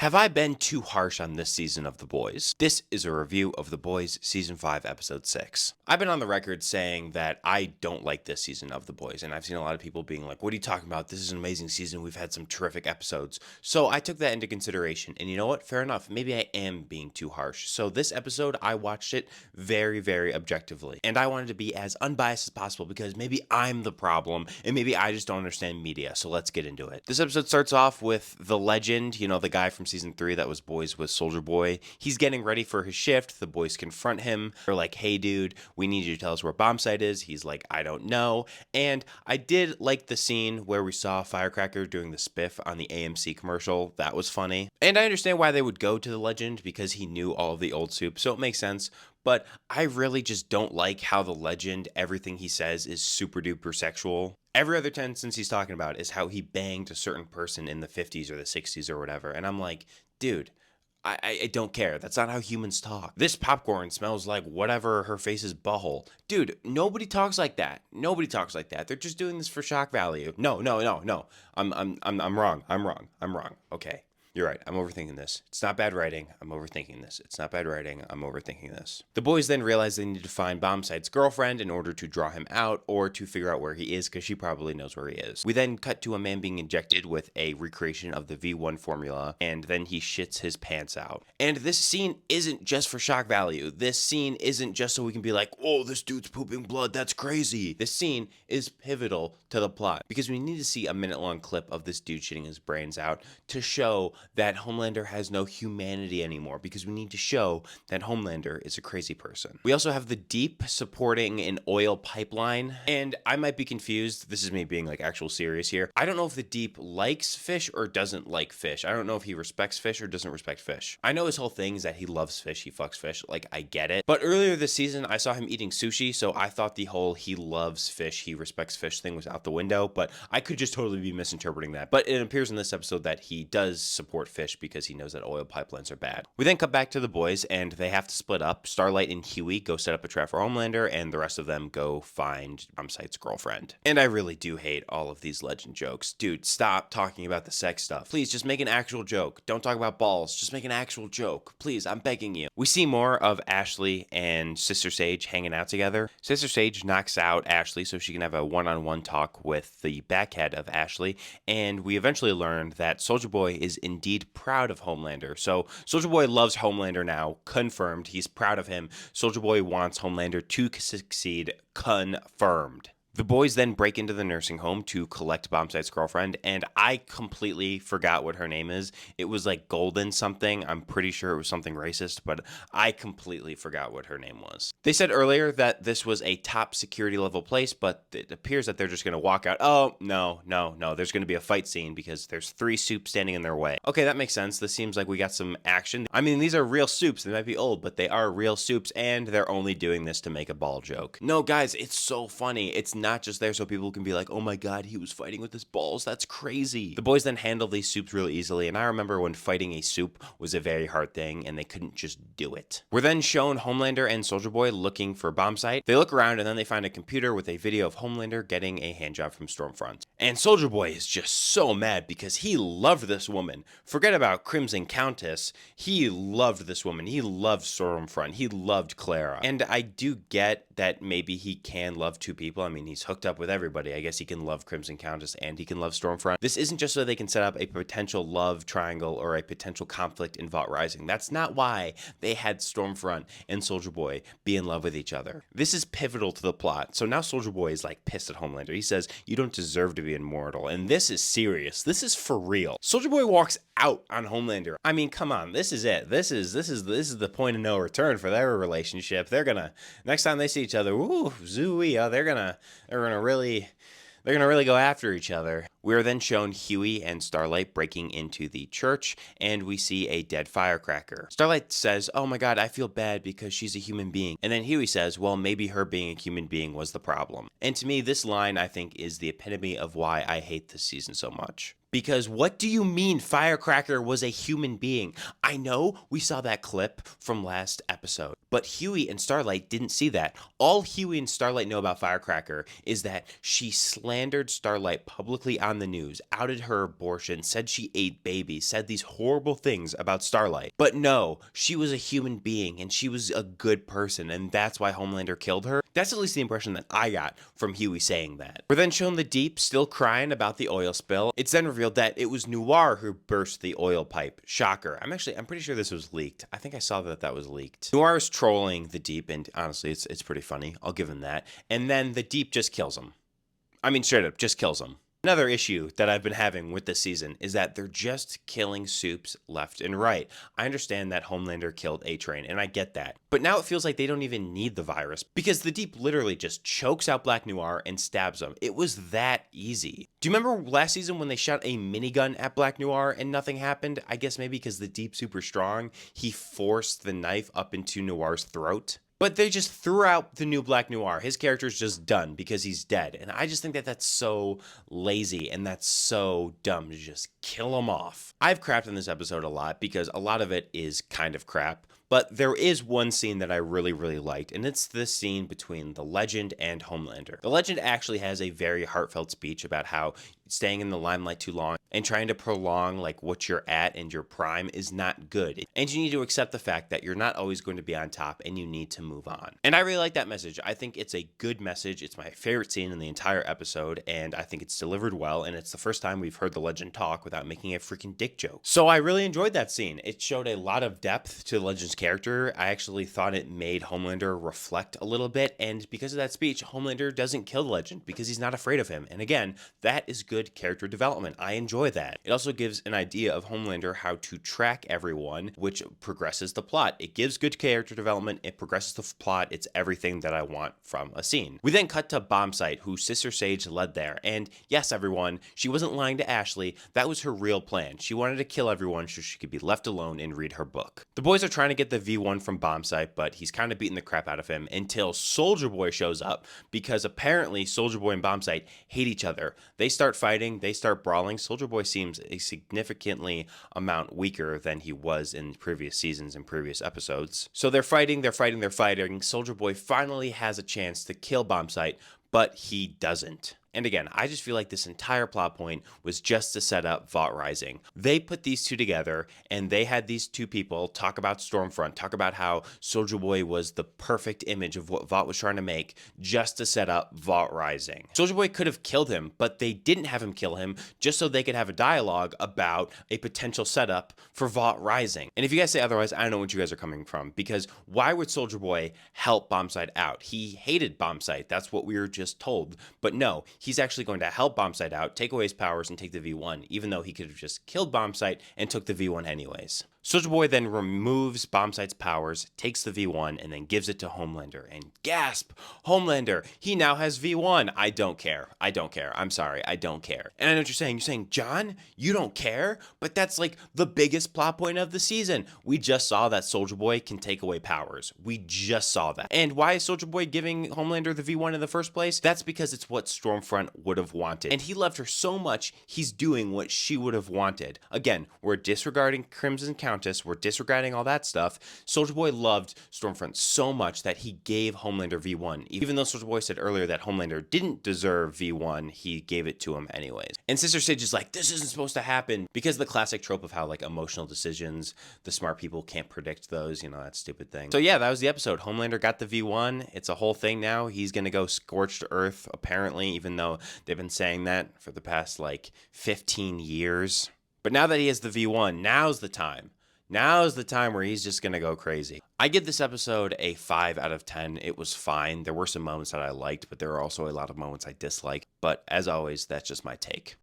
Have I been too harsh on this season of The Boys? This is a review of The Boys Season 5, Episode 6. I've been on the record saying that I don't like this season of The Boys, and I've seen a lot of people being like, what are you talking about? This is an amazing season. We've had some terrific episodes. So I took that into consideration, and you know what? Fair enough. Maybe I am being too harsh. So this episode, I watched it very, very objectively, and I wanted to be as unbiased as possible because maybe I'm the problem, and maybe I just don't understand media. So let's get into it. This episode starts off with the legend, the guy from season 3 that was boys with Soldier Boy. He's getting ready for his shift. The boys confront him. They're like, hey dude, we need you to tell us where Bombsite is. He's like, I don't know. And I did like the scene where we saw Firecracker doing the spiff on the AMC commercial. That was funny. And I understand why they would go to the legend because he knew all of the old soup, so it makes sense. But I really just don't like how the legend, everything he says is super duper sexual. Every other sentence he's talking about is how he banged a certain person in the 50s or the 60s or whatever. And I'm like, dude, I don't care. That's not how humans talk. This popcorn smells like whatever her face's butthole. Dude, nobody talks like that. Nobody talks like that. They're just doing this for shock value. No. I'm wrong. Okay. You're right. I'm overthinking this. It's not bad writing. I'm overthinking this. It's not bad writing. I'm overthinking this. The boys then realize they need to find Bombsite's girlfriend in order to draw him out or to figure out where he is because she probably knows where he is. We then cut to a man being injected with a recreation of the V1 formula, and then he shits his pants out. And this scene isn't just for shock value. This scene isn't just so we can be like, oh, this dude's pooping blood. That's crazy. This scene is pivotal to the plot because we need to see a minute-long clip of this dude shitting his brains out to show that Homelander has no humanity anymore because we need to show that Homelander is a crazy person. We also have the Deep supporting an oil pipeline, and I might be confused. This is me being like actual serious here. I don't know if the Deep likes fish or doesn't like fish. I don't know if he respects fish or doesn't respect fish. I know his whole thing is that he loves fish, he fucks fish, like I get it. But earlier this season, I saw him eating sushi, so I thought the whole he loves fish, he respects fish thing was out the window, but I could just totally be misinterpreting that. But it appears in this episode that he does support fish because he knows that oil pipelines are bad. We then cut back to the boys and they have to split up. Starlight and Huey go set up a trap for Homelander and the rest of them go find Bombsite's girlfriend. And I really do hate all of these legend jokes. Dude, stop talking about the sex stuff. Please just make an actual joke. Don't talk about balls. Just make an actual joke. Please, I'm begging you. We see more of Ashley and Sister Sage hanging out together. Sister Sage knocks out Ashley so she can have a one-on-one talk with the backhead of Ashley, and we eventually learn that Soldier Boy is indeed proud of Homelander. So Soldier Boy loves Homelander now, confirmed. He's proud of him. Soldier Boy wants Homelander to succeed, confirmed. The boys then break into the nursing home to collect Bombsite's girlfriend, and I completely forgot what her name is. It was like Golden something. I'm pretty sure it was something racist, but I completely forgot what her name was. They said earlier that this was a top security level place, but it appears that they're just going to walk out. Oh, no. There's going to be a fight scene because there's 3 soups standing in their way. Okay, that makes sense. This seems like we got some action. I mean, these are real soups. They might be old, but they are real soups, and they're only doing this to make a ball joke. No, guys, it's so funny. It's not just there so people can be like, oh my god, he was fighting with his balls. That's crazy. The boys then handle these soups really easily, and I remember when fighting a soup was a very hard thing, and they couldn't just do it. We're then shown Homelander and Soldier Boy looking for Bombsite. They look around, and then they find a computer with a video of Homelander getting a handjob from Stormfront. And Soldier Boy is just so mad because he loved this woman. Forget about Crimson Countess. He loved this woman. He loved Stormfront. He loved Clara. And I do get that maybe he can love 2 people. I mean, he's hooked up with everybody. I guess he can love Crimson Countess and he can love Stormfront. This isn't just so they can set up a potential love triangle or a potential conflict in Vault Rising. That's not why they had Stormfront and Soldier Boy be in love with each other. This is pivotal to the plot. So now Soldier Boy is like pissed at Homelander. He says, you don't deserve to be immortal. And this is serious. This is for real. Soldier Boy walks out on Homelander. I mean, come on. This is it. This is the point of no return for their relationship. They're gonna, next time they see each other, ooh, zooey, they're gonna really go after each other. We are then shown Huey and Starlight breaking into the church, and we see a dead firecracker. Starlight says, oh my god, I feel bad because she's a human being. And then Huey says, well, maybe her being a human being was the problem. And to me, this line, I think, is the epitome of why I hate this season so much. Because what do you mean Firecracker was a human being? I know we saw that clip from last episode, but Huey and Starlight didn't see that. All Huey and Starlight know about Firecracker is that she slandered Starlight publicly on on the news, outed her abortion, said she ate babies, said these horrible things about Starlight. But no, she was a human being and she was a good person, and that's why Homelander killed her. That's at least the impression that I got from Huey saying that. We're then shown the Deep still crying about the oil spill. It's then revealed that it was Noir who burst the oil pipe. Shocker. I'm pretty sure this was leaked. I think I saw that was leaked. Noir is trolling the Deep, and honestly, it's pretty funny. I'll give him that. And then the Deep just kills him. Straight up, just kills him. Another issue that I've been having with this season is that they're just killing Soups left and right. I understand that Homelander killed A-Train, and I get that. But now it feels like they don't even need the virus, because the Deep literally just chokes out Black Noir and stabs him. It was that easy. Do you remember last season when they shot a minigun at Black Noir and nothing happened? I guess maybe because the Deep's super strong, he forced the knife up into Noir's throat. But they just threw out the new Black Noir. His character's just done because he's dead. And I just think that that's so lazy and that's so dumb to just kill him off. I've crapped on this episode a lot because a lot of it is kind of crap. But there is one scene that I really, really liked, and it's this scene between the Legend and Homelander. The Legend actually has a very heartfelt speech about how staying in the limelight too long and trying to prolong like what you're at and your prime is not good. And you need to accept the fact that you're not always going to be on top and you need to move on. And I really like that message. I think it's a good message. It's my favorite scene in the entire episode, and I think it's delivered well, and it's the first time we've heard the Legend talk without making a freaking dick joke. So I really enjoyed that scene. It showed a lot of depth to the Legend's character. I actually thought it made Homelander reflect a little bit, and because of that speech, Homelander doesn't kill the Legend because he's not afraid of him. And again, that is good character development. I enjoy that. It also gives an idea of Homelander how to track everyone, which progresses the plot. It gives good character development, it progresses the plot, it's everything that I want from a scene. We then cut to Bombsite, who Sister Sage led there, and yes, everyone, she wasn't lying to Ashley. That was her real plan. She wanted to kill everyone so she could be left alone and read her book. The boys are trying to get the V1 from Bombsite, but he's kind of beating the crap out of him until Soldier Boy shows up, because apparently Soldier Boy and Bombsite hate each other. They start fighting, they start brawling. Soldier Boy seems a significantly amount weaker than he was in previous seasons and previous episodes. So they're fighting. Soldier Boy finally has a chance to kill Bombsite, but he doesn't. And again, I just feel like this entire plot point was just to set up Vought Rising. They put these two together, and they had these two people talk about Stormfront, talk about how Soldier Boy was the perfect image of what Vought was trying to make, just to set up Vought Rising. Soldier Boy could have killed him, but they didn't have him kill him just so they could have a dialogue about a potential setup for Vought Rising. And if you guys say otherwise, I don't know what you guys are coming from, because why would Soldier Boy help Bombsite out? He hated Bombsite. That's what we were just told. But no, he's actually going to help Bombsite out, take away his powers, and take the V1, even though he could have just killed Bombsite and took the V1 anyways. Soldier Boy then removes Bombsite's powers, takes the V1, and then gives it to Homelander. And gasp! Homelander! He now has V1! I don't care. I'm sorry. I don't care. And I know what you're saying. You're saying, John, you don't care? But that's like the biggest plot point of the season. We just saw that Soldier Boy can take away powers. We just saw that. And why is Soldier Boy giving Homelander the V1 in the first place? That's because it's what Stormfront would have wanted. And he loved her so much, he's doing what she would have wanted. Again, we're disregarding Crimson Countess. We're disregarding all that stuff. Soldier Boy loved Stormfront so much that he gave Homelander V1. Even though Soldier Boy said earlier that Homelander didn't deserve V1, he gave it to him anyways. And Sister Sage is like, this isn't supposed to happen, because the classic trope of how like emotional decisions, the smart people can't predict those, that stupid thing. So yeah, that was the episode. Homelander got the V1. It's a whole thing now. He's gonna go scorched earth, apparently, even though they've been saying that for the past like 15 years. But now that he has the V1, now's the time. Now's the time where he's just going to go crazy. I give this episode a 5 out of 10. It was fine. There were some moments that I liked, but there were also a lot of moments I disliked. But as always, that's just my take.